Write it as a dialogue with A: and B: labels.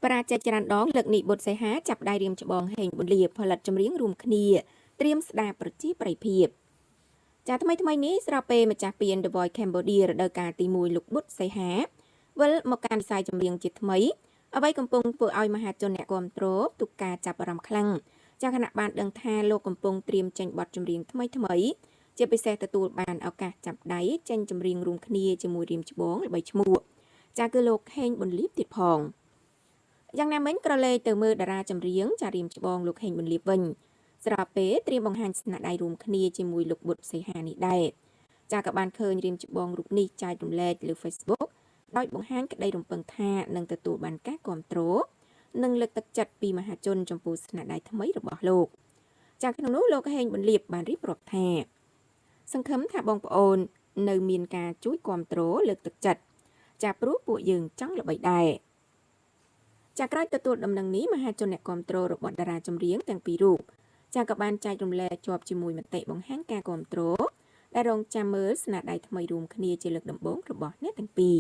A: ប្រាជ័យចរន្តដងលើកនេះបុត្រសីហាចាប់ដៃរៀមច្បងហេងបុលៀផលិតចម្រៀងរួមគ្នាត្រៀមស្ដារប្រជាប្រិយភាពចាថ្មីនេះស្របពេលម្ចាស់ពាន The Voice Cambodia រដូវកាលទី1លោកបុត្រសីហាវិលមកកាន់វិស័យចម្រៀងជាថ្មីអ្វីកំពុងធ្វើឲ្យមហាជនអ្នកគាំទ្រទុកការចាប់អារម្មណ៍ខ្លាំងចាគណៈបានដឹងថាលោកកំពុងត្រៀមចេញបទចម្រៀងថ្មីជាពិសេសទទួលបានឱកាសចាប់ដៃចេញចម្រៀងរួមគ្នាជាមួយរៀមច្បងល្បីឈ្មោះចាគឺលោកហេងបុលៀទៀតផងយ៉ាងណាមិញក្រឡេកទៅមើលតារាចម្រៀងចារៀមច្បងលោកហេងបុលៀវិញស្រាប់ពេលត្រៀមបង្ហាញស្នាដៃរួមគ្នាជាមួយលោកបុត្រសីហានេះដែរចាក៏បានឃើញរៀមច្បងរូបនេះចែករំលែកលើ Facebook ដោយបង្ហាញក្តីរំពឹងថានឹងទទួលបានការគាំទ្រនិងលើកទឹកចិត្តពីមហាជនចំពោះស្នាដៃថ្មីរបស់លោកចាក្នុងនោះលោកហេងបុលៀបានរៀបរាប់ថាសង្ឃឹមថាបងប្អូននៅមានការជួយគាំទ្រលើកទឹកចិត្តចាព្រោះពួកយើងចង់ល្បីដែរចាក្រោយទទួលដំណឹងនេះមហាជនអ្នកគាំទ្ររបស់តារាចម្រៀងទាំងពីររូបចាក៏បានចែករំលែកជាប់ជាមួយមតិបង្ហាញការគាំទ្រដែលរងចាំមើលស្នាដៃថ្មីរួមគ្នាជាលើកដំបូងរបស់អ្នកទាំងពីរ